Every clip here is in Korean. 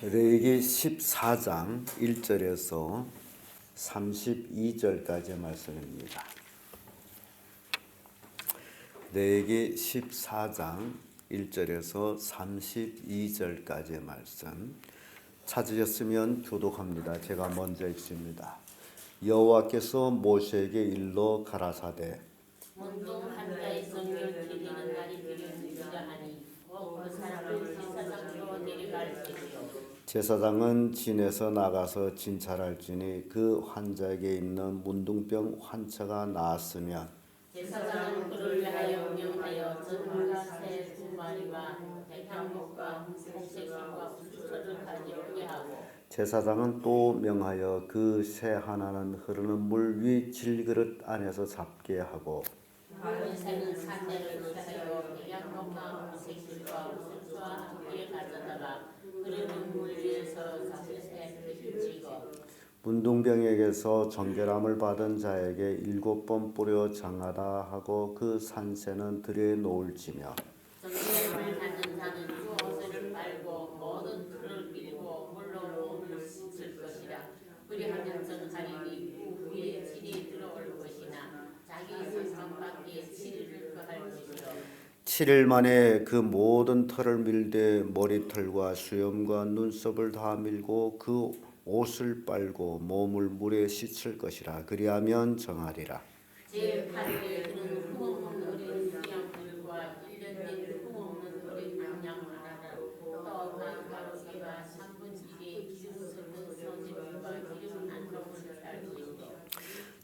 레위기 14장 1절에서 32절까지의 말씀입니다. 레위기 14장 1절에서 32절까지의 말씀 찾으셨으면 교독합니다. 제가 먼저 읽습니다. 여호와께서 모세에게 일러 가라사대 문동 한가에 성결 드리는 날이 되었느니라 하니 그 사람을 제사장으로 내려갈 것이요 제사장은 진에서 나가서 진찰할지니 그 환자에게 있는 문둥병 환자가 나았으면 제사장은 그를 위하여 명하여 전과 새 두 마리와 백향목과 홍색소와 수초를 가져오게 하고 제사장은 또 명하여 그 새 하나는 흐르는 물 위 질그릇 안에서 잡게 하고 그 새는 산대를 피하여 백향목과 홍색소와 수초와 함께 가져다가 흐르는 물 위에서 잡은 새 표를 찍어 문둥병에게서 정결함을 받은 자에게 7번 뿌려 장하다 하고 그 산새는 들에 놓을지며 정결함을 받는 자는 그 옷을 빨고 모든 풀을 밀고 물로 몸을 씻을 것이라. 그리하면 정하리니 그 후에 질이 들어올 것이나 자기 상방 밖에 7일을 거할 것이요 7일 만에 그 모든 털을 밀되 머리털과 수염과 눈썹을 다 밀고 그 옷을 빨고 몸을 물에 씻을 것이라. 그리하면 정하리라. 제8일에 그는 흠없는 어린 수양들과 1년 된 흠없는 어린 양양 하나를 또 가루기와 3분 1의 기름 섞은 소집과 기름 한 놈을 할 것이요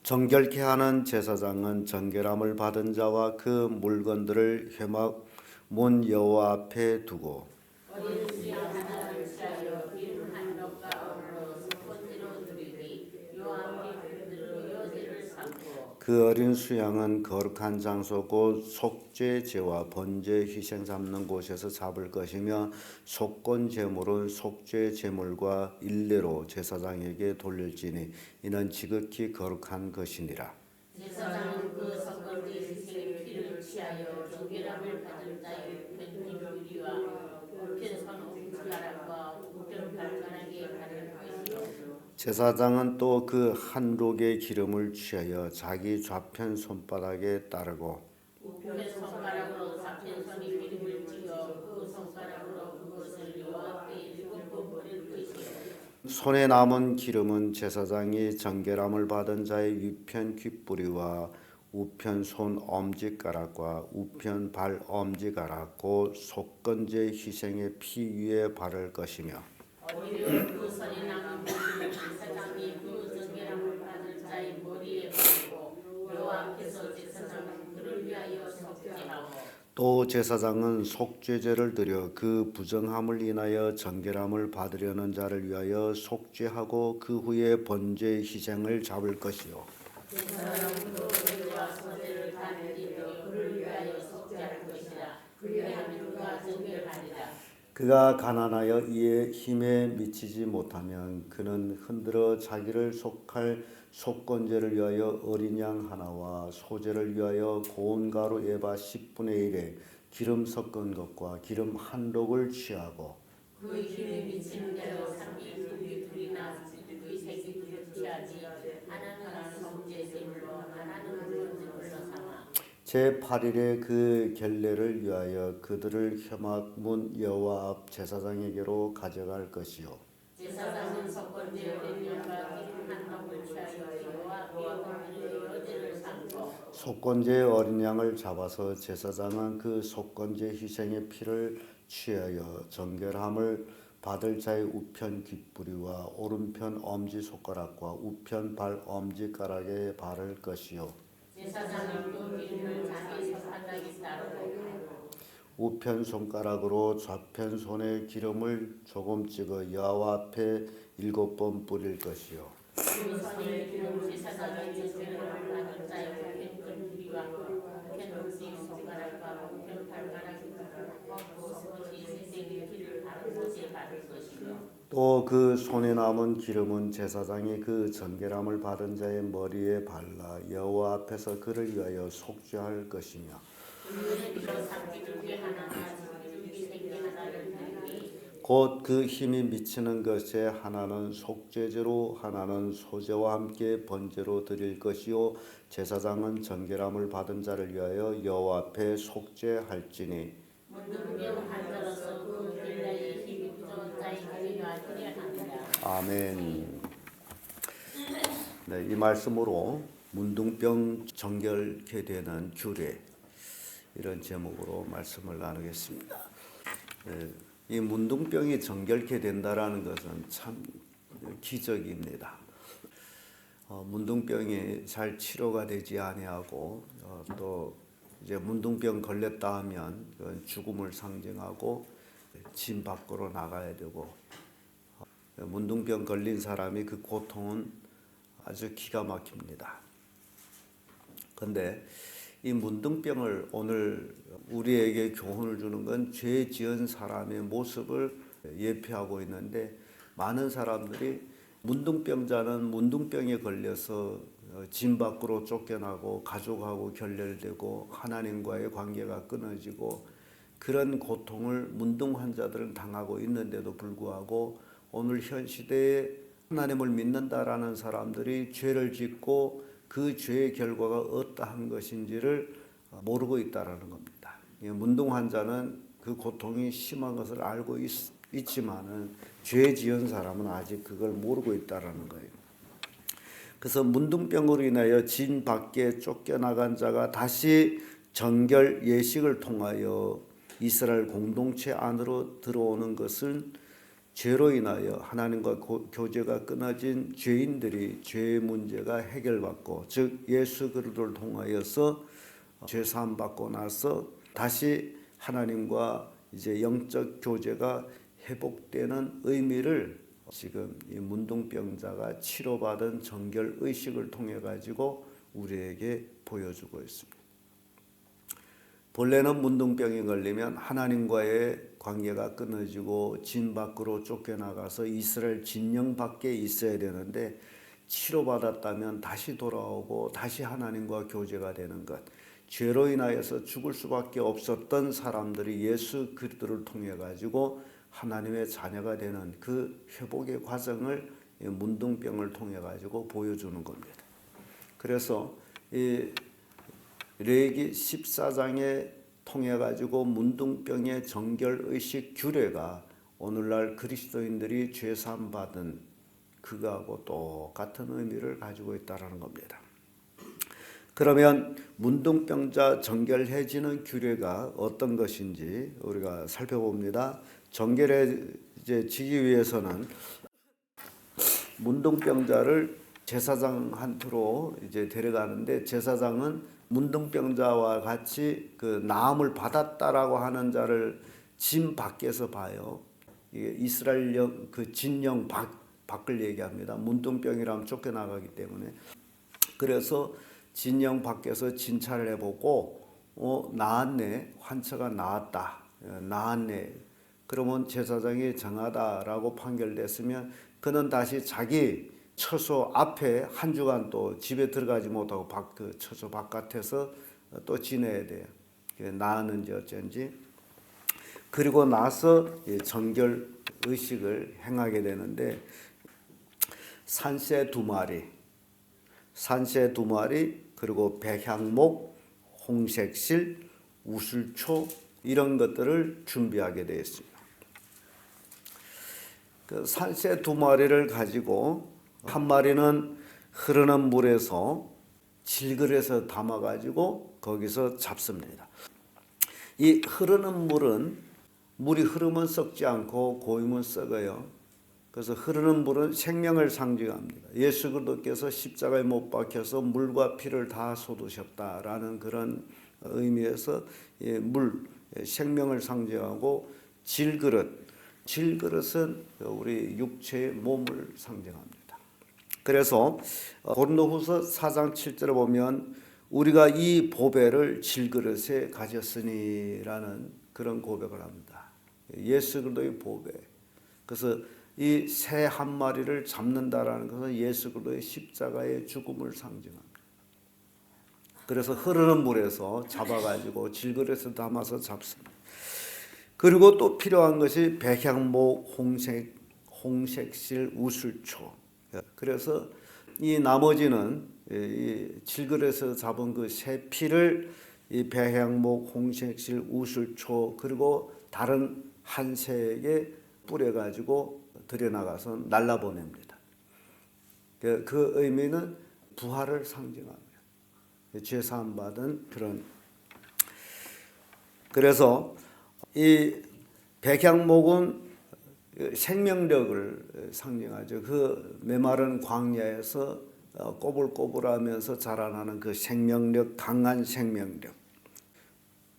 정결케 하는 제사장은 정결함을 받은 자와 그 물건들을 회막 문 여호와 앞에 두고 어린 수양 하나를 취하여 기름 한 뼘과 어울러 첫 번째로 드리니 요 앞에 그들로 여제를 삼고 그 어린 수양은 거룩한 장소 곧 속죄제와 번제 희생 잡는 곳에서 잡을 것이며 속건 제물은 속죄 제물과 일례로 제사장에게 돌릴지니 이는 지극히 거룩한 것이니라. 제사장은 그 섞은 희생의 피를 취하여 정결함을 받은 자의 우편 귀리와 우편 손 옥가락과 우편 발가락에 바를 것이요 제사장은 또 그 한 록의 기름을 취하여 자기 좌편 손바닥에 따르고 우편 손가락으로 잡힌 손이 기름을 찍어 그 손가락으로 그것을 여호와 앞에 7번 뿌릴 것이요 손에 남은 기름은 제사장이 정결함을 받은 자의 위편 귓뿌리와 우편 손 엄지가락과 우편 발 엄지가락 곧 속건제 희생의 피 위에 바를 것이며 어디로 그 손이 남은 것을 제사장이 그 정결함을 받을 자의 머리에 바르고 여호와 앞에서 제사장은 그를 위하여 속죄하고 또 제사장은 속죄제를 드려 그 부정함을 인하여 정결함을 받으려는 자를 위하여 속죄하고 그 후에 번제 희생을 잡을 것이요 제사장은 그 번제와 소제를 다 드리며 그를 위하여 속죄할 것이라. 그리하면 그가 정결하리라. 그가 가난하여 이에 힘에 미치지 못하면 그는 흔들어 자기를 속할 속건제를 위하여 어린 양 하나와 소제를 위하여 고운 가루 에바 10분의 1에 기름 섞은 것과 기름 한 록을 취하고 그 힘에 미치는 대로 삼기 둘이나 그 새끼 둘을 취하지. 하나는 속죄 제물로 하나는 번제 물로 삼아 제8일에 그 결례를 위하여 그들을 회막 문 여호와 앞 제사장에게로 가져갈 것이요 제사장은 속건제 어린 양과 기름 한 놈을 취하여 여호와 앞에 그들의 여제를 삼고 속건제 어린 양을 잡아서 제사장은 그 속건제 희생의 피를 취하여 정결함을 받을 자의 우편 귓뿌리와 오른편 엄지 손가락과 우편 발 엄지가락에 바를 것이요 제사장은 그 기름을 자기 손바닥에 따르고 우편 손가락으로 좌편 손에 기름을 조금 찍어 여호와 앞에 7번 뿌릴 것이요 그 손에 기름 제사장의 정결함을 받은 자의 우편 귀리와 우편 엄지 손가락과 우편 발가락에 꺾고 소지 희생의 피를 바른 곳에 바를 것이며 또 그 손에 남은 기름은 제사장이 그 정결함을 받은 자의 머리에 발라 여호와 앞에서 그를 위하여 속죄할 것이며 그 피로 삼기를 위해 하나나 지기를 위해 새끼 하나를 드리니 곧 그 힘이 미치는 것에 하나는 속죄제로 하나는 소제와 함께 번제로 드릴 것이요 제사장은 정결함을 받은 자를 위하여 여호와 앞에 속죄할지니. 문둥병 환자로서 그 딜라의 힘이 부족한 자의 기회가 되려 합니다. 아멘. 네, 이 말씀으로 문둥병 정결케 되는 규례, 이런 제목으로 말씀을 나누겠습니다. 네, 이 문둥병이 정결케 된다라는 것은 참 기적입니다. 문둥병이 잘 치료가 되지 아니하고 또 이제 문둥병 걸렸다 하면 죽음을 상징하고 진 밖으로 나가야 되고, 문둥병 걸린 사람이 그 고통은 아주 기가 막힙니다. 그런데 이 문둥병을 오늘 우리에게 교훈을 주는 건 죄 지은 사람의 모습을 예표하고 있는데, 많은 사람들이 문둥병자는 문둥병에 걸려서 진 밖으로 쫓겨나고 가족하고 결렬되고 하나님과의 관계가 끊어지고 그런 고통을 문둥 환자들은 당하고 있는데도 불구하고 오늘 현 시대에 하나님을 믿는다라는 사람들이 죄를 짓고 그 죄의 결과가 어떠한 것인지를 모르고 있다라는 겁니다. 문둥 환자는 그 고통이 심한 것을 알고 있지만은 죄 지은 사람은 아직 그걸 모르고 있다라는 거예요. 그래서 문둥병으로 인하여 진 밖에 쫓겨나간 자가 다시 정결 예식을 통하여 이스라엘 공동체 안으로 들어오는 것은 죄로 인하여 하나님과 교제가 끊어진 죄인들이 죄의 문제가 해결받고, 즉 예수 그리스도를 통하여서 죄 사함 받고 나서 다시 하나님과 이제 영적 교제가 회복되는 의미를 지금 이 문둥병자가 치료받은 정결 의식을 통해 가지고 우리에게 보여주고 있습니다. 본래는 문둥병이 걸리면 하나님과의 관계가 끊어지고 진 밖으로 쫓겨나가서 이스라엘 진영 밖에 있어야 되는데, 치료받았다면 다시 돌아오고 다시 하나님과 교제가 되는 것, 죄로 인하여서 죽을 수밖에 없었던 사람들이 예수 그리스도를 통해 가지고 하나님의 자녀가 되는 그 회복의 과정을 문둥병을 통해 가지고 보여주는 겁니다. 그래서 이 레위기 14장에 통해 가지고 문둥병의 정결 의식 규례가 오늘날 그리스도인들이 죄 사함 받은 그거하고 똑같은 의미를 가지고 있다라는 겁니다. 그러면 문둥병자 정결해지는 규례가 어떤 것인지 우리가 살펴봅니다. 정결해지기 위해서는 문둥병자를 제사장한테로 이제 데려가는데, 제사장은 문둥병자와 같이 그 나음을 받았다라고 하는 자를 진 밖에서 봐요. 이게 이스라엘 그 진영 밖을 얘기합니다. 문둥병이라면 쫓겨나가기 때문에. 그래서 진영 밖에서 진찰을 해보고 나았네, 환처가 나았다, 나았네. 그러면 제사장이 정하다라고 판결됐으면 그는 다시 자기 처소 앞에 한 주간 또 집에 들어가지 못하고 그 처소 바깥에서 또 지내야 돼요. 나았는지 어쩐지. 그리고 나서 정결 의식을 행하게 되는데, 산새 2마리, 그리고 백향목, 홍색실, 우슬초 이런 것들을 준비하게 되어 있습니다. 그 산새 2마리를 가지고 한 마리는 흐르는 물에서 질그릇에 담아가지고 거기서 잡습니다. 이 흐르는 물이 흐르면 썩지 않고 고이면 썩어요. 그래서 흐르는 물은 생명을 상징합니다. 예수 그리스도께서 십자가에 못 박혀서 물과 피를 다 쏟으셨다라는 그런 의미에서 물, 생명을 상징하고, 질그릇은 우리 육체의 몸을 상징합니다. 그래서 고린도후서 4장 7절에 보면 우리가 이 보배를 질그릇에 가졌으니라는 그런 고백을 합니다. 예수 그리스도의 보배. 그래서 이 새 한 마리를 잡는다라는 것은 예수 그리스도의 십자가의 죽음을 상징합니다. 그래서 흐르는 물에서 잡아가지고 질그릇에 담아서 잡습니다. 그리고 또 필요한 것이 백향목, 홍색실, 우슬초. 그래서 이 나머지는 이 질그릇에서 잡은 그 새 피를 이 백향목, 홍색실, 우슬초 그리고 다른 한 새에게 뿌려가지고 들여나가서 날라보냅니다. 그 의미는 부활을 상징합니다. 죄사함 받은 그런. 그래서 이 백향목은 생명력을 상징하죠. 그 메마른 광야에서 꼬불꼬불하면서 자라나는 그 생명력, 강한 생명력.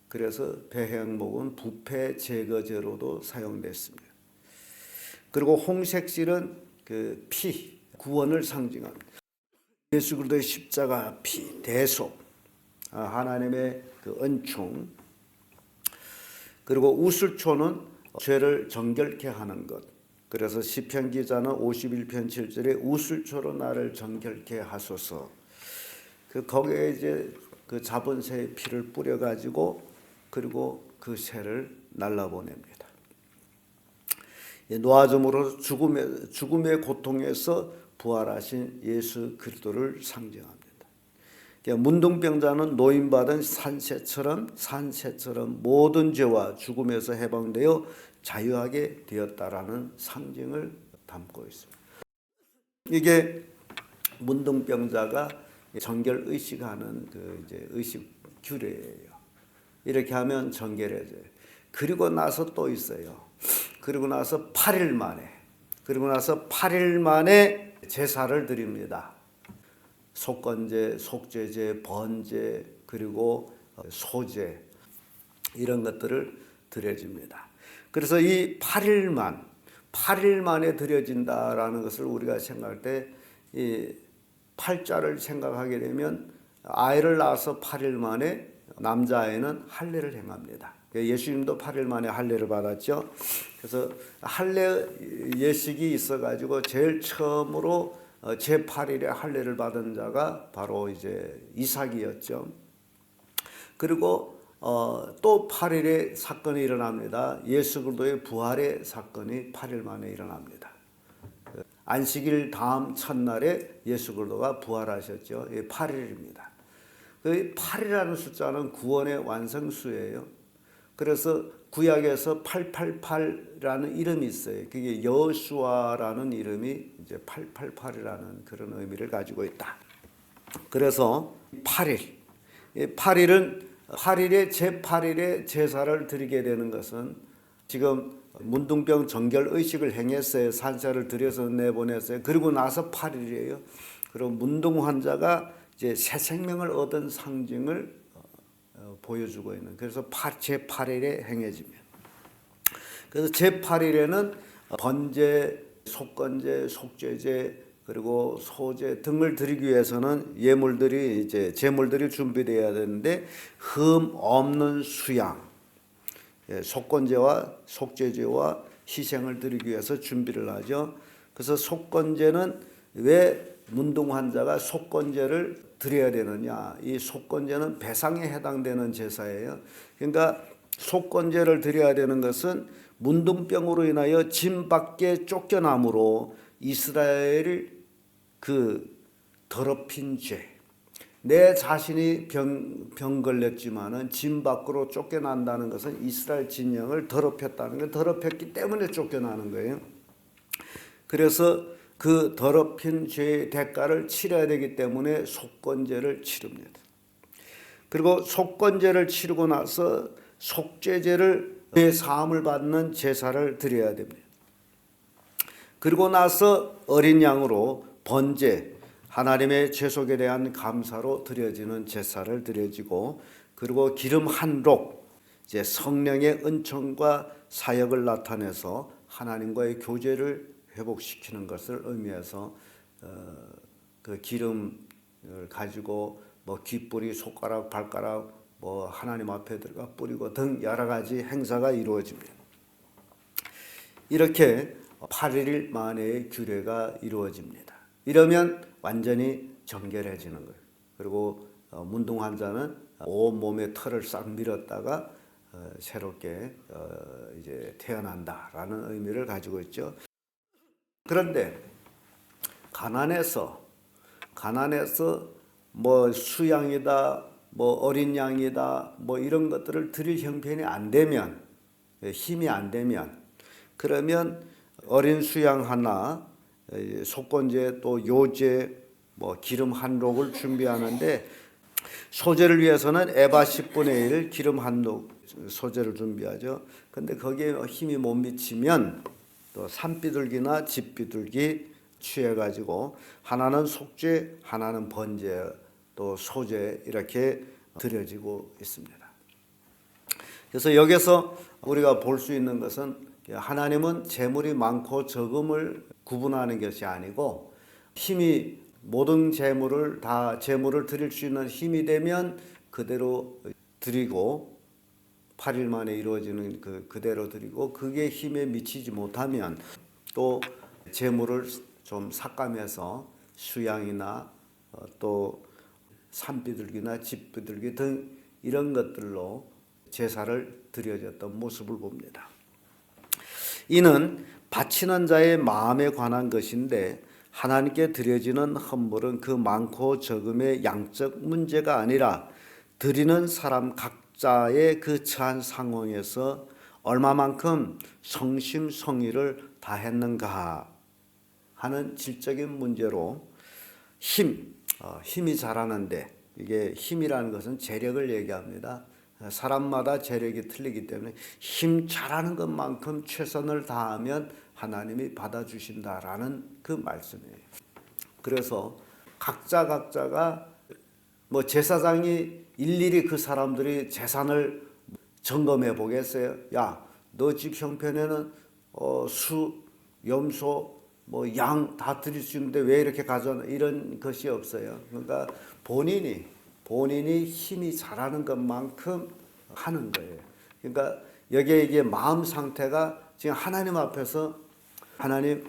그래서 백향목은 부패 제거제로도 사용됐습니다. 그리고 홍색실은 그 피, 구원을 상징합니다. 예수 그리스도의 십자가 피, 대속, 하나님의 그 은총. 그리고 우슬초는 죄를 정결케 하는 것. 그래서 시편 기자는 51편 7절에 우슬초로 나를 정결케 하소서. 거기에 이제 그 잡은 새의 피를 뿌려 가지고 그리고 그 새를 날라보냅니다. 노아즘으로 죽음의 고통에서 부활하신 예수 그리스도를 상징합니다. 문둥병자는 노임받은 산새처럼 모든 죄와 죽음에서 해방되어 자유하게 되었다라는 상징을 담고 있습니다. 이게 문둥병자가 정결 의식하는 그 이제 의식 규례예요. 이렇게 하면 정결해져요. 그리고 나서 또 있어요. 그리고 나서 8일 만에 제사를 드립니다. 속건제, 속죄제, 번제, 그리고 소제 이런 것들을 드려집니다. 그래서 이 8일 만에 드려진다라는 것을 우리가 생각할 때 이 팔자를 생각하게 되면 아이를 낳아서 8일 만에 남자아이는 할례를 행합니다. 예수님도 8일 만에 할례를 받았죠. 그래서 할례 예식이 있어가지고 제일 처음으로 제8일에 할례를 받은 자가 바로 이제 이삭이었죠. 그리고 또 8일에 사건이 일어납니다. 예수 그리스도의 부활의 사건이 8일 만에 일어납니다. 안식일 다음 첫날에 예수 그리스도가 부활하셨죠. 8일입니다. 그 8이라는 숫자는 구원의 완성수예요. 그래서 구약에서 888이라는 이름이 있어요. 그게 여호수아라는 이름이 이제 888이라는 그런 의미를 가지고 있다. 그래서 8일에 제8일에 제사를 드리게 되는 것은 지금 문둥병 정결 의식을 행했어요. 산새를 들여서 내보냈어요. 그리고 나서 8일이에요. 그리고 문둥 환자가 이제 새 생명을 얻은 상징을 보여주고 있는. 그래서 제8일에 행해집니다. 그래서 제8일에는 번제, 속건제, 속죄제, 그리고 소제 등을 드리기 위해서는 제물들이 준비되어야 되는데 흠 없는 수양, 속건제와 속죄제와 희생을 드리기 위해서 준비를 하죠. 그래서 속건제는 왜 문둥 환자가 속건제를 드려야 되느냐? 이 속건제는 배상에 해당되는 제사예요. 그러니까 속건제를 드려야 되는 것은 문둥병으로 인하여 짐 밖에 쫓겨남으로 이스라엘을 그 더럽힌 죄, 내 자신이 병 걸렸지만은 짐 밖으로 쫓겨난다는 것은 이스라엘 진영을 더럽혔다는 게 더럽혔기 때문에 쫓겨나는 거예요. 그래서 그 더럽힌 죄의 대가를 치러야 되기 때문에 속건제를 치릅니다. 그리고 속건제를 치르고 나서 속죄제를 죄 사함을 받는 제사를 드려야 됩니다. 그리고 나서 어린 양으로 번제, 하나님의 죄속에 대한 감사로 드려지는 제사를 드려지고, 그리고 기름 한 록, 이제 성령의 은총과 사역을 나타내서 하나님과의 교제를 회복시키는 것을 의미해서 그 기름을 가지고 뭐 귓불이, 손가락, 발가락, 뭐 하나님 앞에 들어가 뿌리고 등 여러 가지 행사가 이루어집니다. 이렇게 8일 만에 규례가 이루어집니다. 이러면 완전히 정결해지는 거예요. 그리고 문둥 환자는 온 몸에 털을 싹 밀었다가 새롭게 이제 태어난다라는 의미를 가지고 있죠. 그런데 가난해서 뭐 수양이다, 뭐 어린 양이다, 뭐 이런 것들을 드릴 형편이 안 되면, 힘이 안 되면, 그러면 어린 수양 하나, 속건제 또 요제, 뭐 기름 한 록을 준비하는데, 소재를 위해서는 에바 10분의 1 기름 한 록 소재를 준비하죠. 근데 거기에 힘이 못 미치면 또 산비둘기나 집비둘기 취해가지고 하나는 속죄, 하나는 번제, 또 소제 이렇게 드려지고 있습니다. 그래서 여기서 우리가 볼 수 있는 것은 하나님은 재물이 많고 적음을 구분하는 것이 아니고 힘이 모든 재물을 드릴 수 있는 힘이 되면 그대로 드리고 8일 만에 이루어지는 그대로 드리고 그게 힘에 미치지 못하면 또 재물을 좀 삭감해서 수양이나 또 산비둘기나 집비둘기 등 이런 것들로 제사를 드려졌던 모습을 봅니다. 이는 바치는 자의 마음에 관한 것인데 하나님께 드려지는 헌물은 그 많고 적음의 양적 문제가 아니라 드리는 사람 각자의 그 처한 상황에서 얼마만큼 성심성의를 다했는가 하는 질적인 문제로 힘이 자라는데, 이게 힘이라는 것은 재력을 얘기합니다. 사람마다 재력이 틀리기 때문에 힘 잘하는 것만큼 최선을 다하면 하나님이 받아주신다라는 그 말씀이에요. 그래서 각자가 뭐 제사장이 일일이 그 사람들이 재산을 점검해 보겠어요? 야, 너 집 형편에는 수, 염소, 뭐 양 다 드릴 수 있는데 왜 이렇게 가져왔나, 이런 것이 없어요. 그러니까 본인이 힘이 잘하는 것만큼 하는 거예요. 그러니까 여기에 이게 마음 상태가 지금 하나님 앞에서, 하나님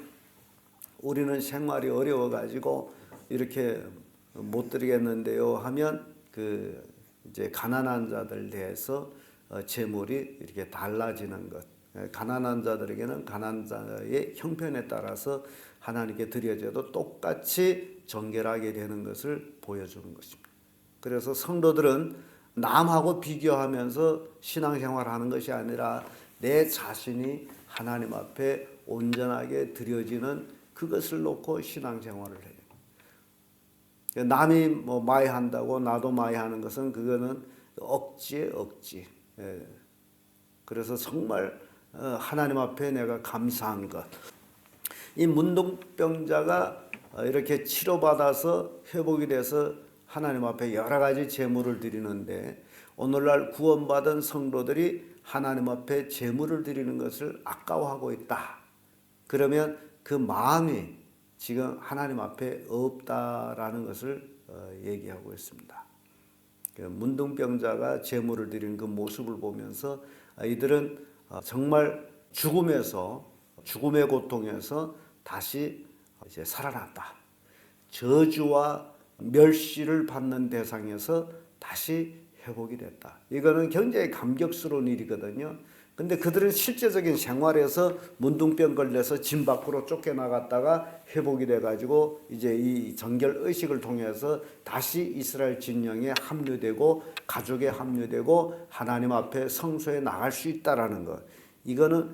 우리는 생활이 어려워가지고 이렇게 못 드리겠는데요 하면 이제 가난한 자들 대해서 재물이 이렇게 달라지는 것. 가난한 자들에게는 가난한 자의 형편에 따라서 하나님께 드려져도 똑같이 정결하게 되는 것을 보여주는 것입니다. 그래서 성도들은 남하고 비교하면서 신앙생활하는 것이 아니라 내 자신이 하나님 앞에 온전하게 드려지는 그것을 놓고 신앙생활을 해요. 남이 뭐 많이 한다고 나도 많이 하는 것은 그거는 억지에 억지. 그래서 정말 하나님 앞에 내가 감사한 것. 이 문둥병자가 이렇게 치료받아서 회복이 돼서 하나님 앞에 여러 가지 제물을 드리는데, 오늘날 구원받은 성도들이 하나님 앞에 제물을 드리는 것을 아까워하고 있다. 그러면 그 마음이 지금 하나님 앞에 없다라는 것을 얘기하고 있습니다. 문둥병자가 제물을 드리는 그 모습을 보면서 이들은 정말 죽음의 고통에서 다시 이제 살아났다. 저주와 멸시를 받는 대상에서 다시 회복이 됐다. 이거는 굉장히 감격스러운 일이거든요. 근데 그들은 실제적인 생활에서 문둥병 걸려서 집 밖으로 쫓겨나갔다가 회복이 돼가지고 이제 이 정결 의식을 통해서 다시 이스라엘 진영에 합류되고 가족에 합류되고 하나님 앞에 성소에 나갈 수 있다라는 것. 이거는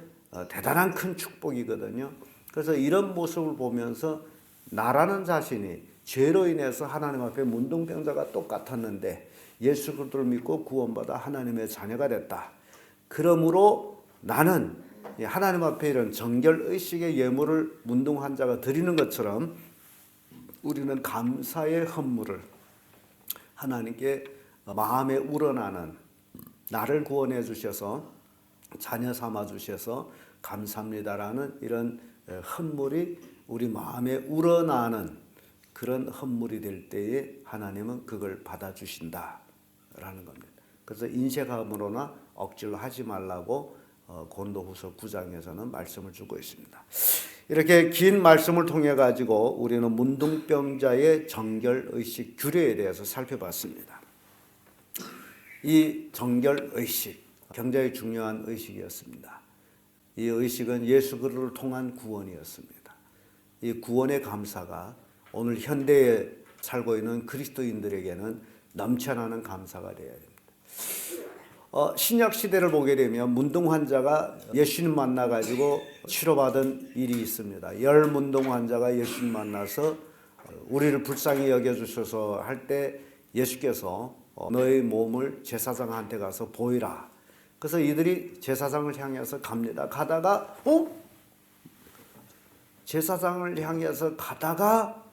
대단한 큰 축복이거든요. 그래서 이런 모습을 보면서 나라는 자신이 죄로 인해서 하나님 앞에 문둥병자가 똑같았는데 예수 그리스도를 믿고 구원받아 하나님의 자녀가 됐다. 그러므로 나는 하나님 앞에 이런 정결의식의 예물을 문둥한 자가 드리는 것처럼 우리는 감사의 헌물을 하나님께 마음에 우러나는, 나를 구원해 주셔서 자녀 삼아 주셔서 감사합니다라는 이런 헌물이 우리 마음에 우러나는 그런 헌물이 될 때에 하나님은 그걸 받아주신다라는 겁니다. 그래서 인색함으로나 억지로 하지 말라고 고린도후서 9장에서는 말씀을 주고 있습니다. 이렇게 긴 말씀을 통해 가지고 우리는 문둥병자의 정결의식 규례에 대해서 살펴봤습니다. 이 정결의식, 굉장히 중요한 의식이었습니다. 이 의식은 예수 그리스도를 통한 구원이었습니다. 이 구원의 감사가 오늘 현대에 살고 있는 그리스도인들에게는 넘쳐나는 감사가 되어야 됩니다. 신약 시대를 보게 되면 문둥 환자가 예수님 만나가지고 치료받은 일이 있습니다. 열 문둥 환자가 예수님 만나서 우리를 불쌍히 여겨주셔서 할 때 예수께서 너의 몸을 제사장한테 가서 보이라. 그래서 이들이 제사장을 향해서 갑니다. 가다가 제사장을 향해서 가다가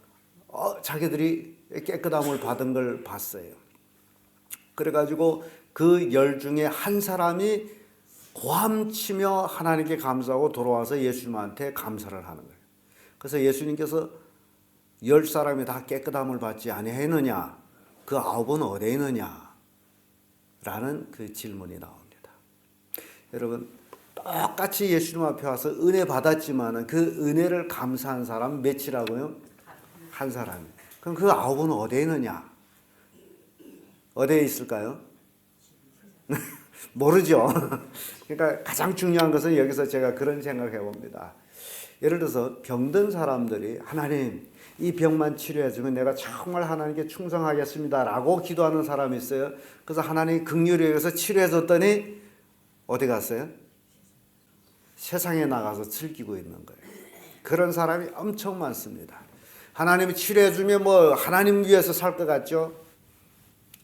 자기들이 깨끗함을 받은 걸 봤어요. 그래가지고 그 열 중에 한 사람이 고함치며 하나님께 감사하고 돌아와서 예수님한테 감사를 하는 거예요. 그래서 예수님께서 10사람이 다 깨끗함을 받지 아니했느냐? 그 9은 어디에 있느냐? 라는 그 질문이 나옵니다. 여러분, 똑같이 예수님 앞에 와서 은혜 받았지만 그 은혜를 감사한 사람 몇이라고요? 한 사람. 그럼 그 9은 어디에 있느냐? 어디에 있을까요? 모르죠. 그러니까 가장 중요한 것은 여기서 제가 그런 생각해 봅니다. 예를 들어서 병든 사람들이 하나님 이 병만 치료해 주면 내가 정말 하나님께 충성하겠습니다 라고 기도하는 사람이 있어요. 그래서 하나님이 긍휼히 여겨서 치료해 줬더니 어디 갔어요? 세상에 나가서 즐기고 있는 거예요. 그런 사람이 엄청 많습니다. 하나님이 치료해 주면 뭐 하나님 위해서 살 것 같죠?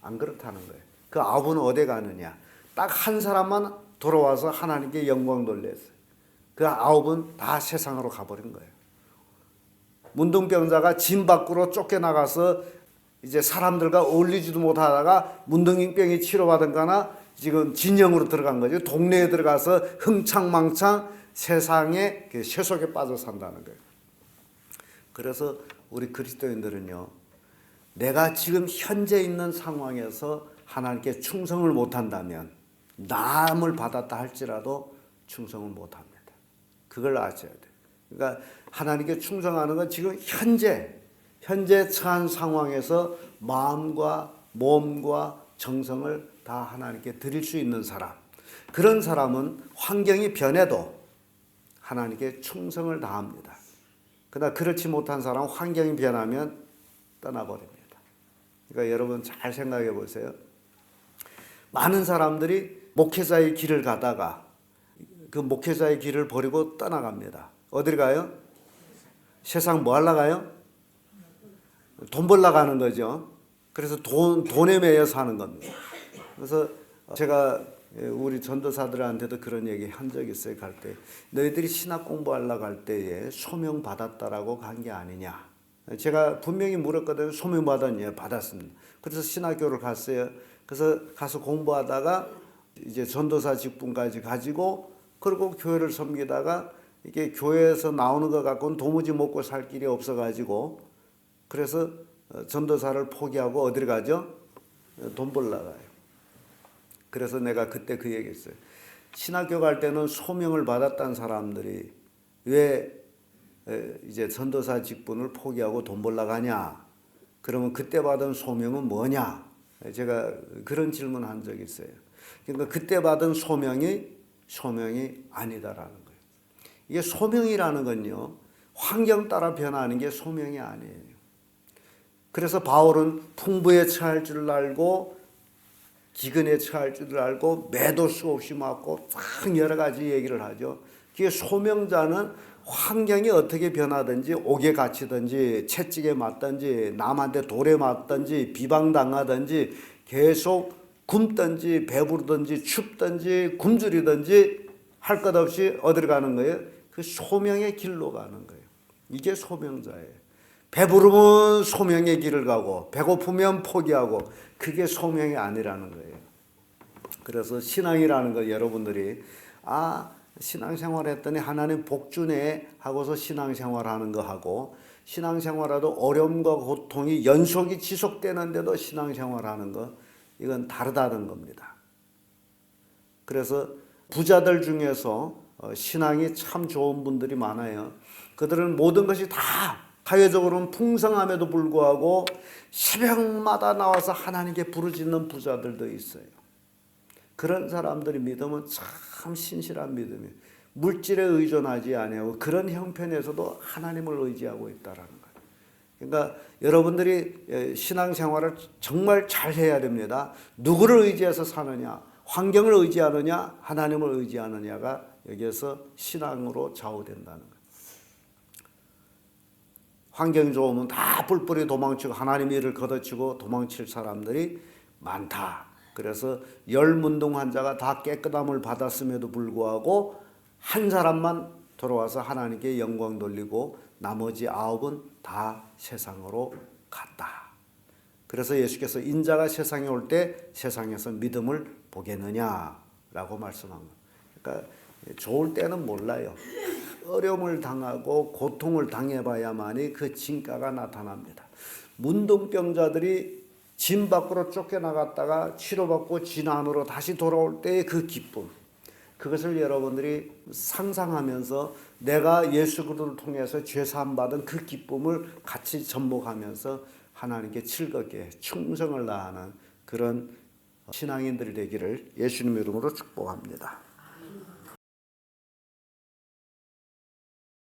안 그렇다는 거예요. 그 9은 어디 가느냐? 딱 한 사람만 돌아와서 하나님께 영광 돌렸어요. 그 9은 다 세상으로 가버린 거예요. 문둥병자가 진 밖으로 쫓겨나가서 이제 사람들과 어울리지도 못하다가 문둥병이 치료받은 거나 지금 진영으로 들어간 거죠. 동네에 들어가서 흥창망창 세상의 그 세속에 빠져 산다는 거예요. 그래서 우리 그리스도인들은요, 내가 지금 현재 있는 상황에서 하나님께 충성을 못한다면 남을 받았다 할지라도 충성을 못합니다. 그걸 아셔야 돼요. 그러니까 하나님께 충성하는 건 지금 현재 처한 상황에서 마음과 몸과 정성을 다 하나님께 드릴 수 있는 사람. 그런 사람은 환경이 변해도 하나님께 충성을 다합니다. 그러나 그렇지 못한 사람은 환경이 변하면 떠나버립니다. 그러니까 여러분 잘 생각해 보세요. 많은 사람들이 목회자의 길을 가다가 그 목회자의 길을 버리고 떠나갑니다. 어디를 가요? 세상 뭐 하러 가요? 돈 벌러 가는 거죠. 그래서 돈에 매여 사는 겁니다. 그래서 제가 우리 전도사들한테도 그런 얘기 한 적이 있어요. 갈 때 너희들이 신학 공부하러 갈 때에 소명 받았다라고 간 게 아니냐. 제가 분명히 물었거든요. 소명 받았냐? 받았습니다. 그래서 신학교를 갔어요. 그래서 가서 공부하다가 이제 전도사 직분까지 가지고 그리고 교회를 섬기다가 이게 교회에서 나오는 것 갖고는 도무지 먹고 살 길이 없어가지고 그래서 전도사를 포기하고 어디를 가죠? 돈 벌러 가요. 그래서 내가 그때 그 얘기했어요. 신학교 갈 때는 소명을 받았다는 사람들이 왜 이제 전도사 직분을 포기하고 돈 벌러 가냐? 그러면 그때 받은 소명은 뭐냐? 제가 그런 질문 한 적이 있어요. 그러니까 그때 받은 소명이 아니다라는 거예요. 이게 소명이라는 건요, 환경 따라 변하는 게 소명이 아니에요. 그래서 바울은 풍부에 처할 줄 알고 기근에 처할 줄 알고 매도 수 없이 맞고 딱 여러 가지 얘기를 하죠. 그게 소명자는 환경이 어떻게 변하든지 옥에 갇히든지 채찍에 맞든지 남한테 돌에 맞든지 비방당하든지 계속 굶든지 배부르든지 춥든지 굶주리든지 할 것 없이 어디로 가는 거예요? 그 소명의 길로 가는 거예요. 이게 소명자예요. 배부르면 소명의 길을 가고 배고프면 포기하고 그게 소명이 아니라는 거예요. 그래서 신앙이라는 거 여러분들이 신앙생활 했더니 하나님 복 주네 하고서 신앙생활하는 거 하고 신앙생활하도 어려움과 고통이 연속이 지속되는데도 신앙생활하는 거 이건 다르다는 겁니다. 그래서 부자들 중에서 신앙이 참 좋은 분들이 많아요. 그들은 모든 것이 다 가회적으로는 풍성함에도 불구하고 새벽마다 나와서 하나님께 부르짖는 부자들도 있어요. 그런 사람들이 믿음은 참 신실한 믿음이에요. 물질에 의존하지 아니하고 그런 형편에서도 하나님을 의지하고 있다라는 거예요. 그러니까 여러분들이 신앙생활을 정말 잘 해야 됩니다. 누구를 의지해서 사느냐, 환경을 의지하느냐, 하나님을 의지하느냐가 여기에서 신앙으로 좌우된다는 거예요. 환경이 좋으면 다 뿔뿔이 도망치고 하나님의 일을 걷어치고 도망칠 사람들이 많다. 그래서 10문둥 환자가 다 깨끗함을 받았음에도 불구하고 한 사람만 돌아와서 하나님께 영광 돌리고 나머지 9은 다 세상으로 갔다. 그래서 예수께서 인자가 세상에 올 때 세상에서 믿음을 보겠느냐라고 말씀한 거예요. 그러니까 좋을 때는 몰라요. 어려움을 당하고 고통을 당해봐야만이 그 진가가 나타납니다. 문둥병자들이 진 밖으로 쫓겨나갔다가 치료받고 진 안으로 다시 돌아올 때의 그 기쁨, 그것을 여러분들이 상상하면서 내가 예수 그리스도를 통해서 죄 사함 받은 그 기쁨을 같이 접목하면서 하나님께 즐겁게 충성을 다하는 그런 신앙인들이 되기를 예수님의 이름으로 축복합니다.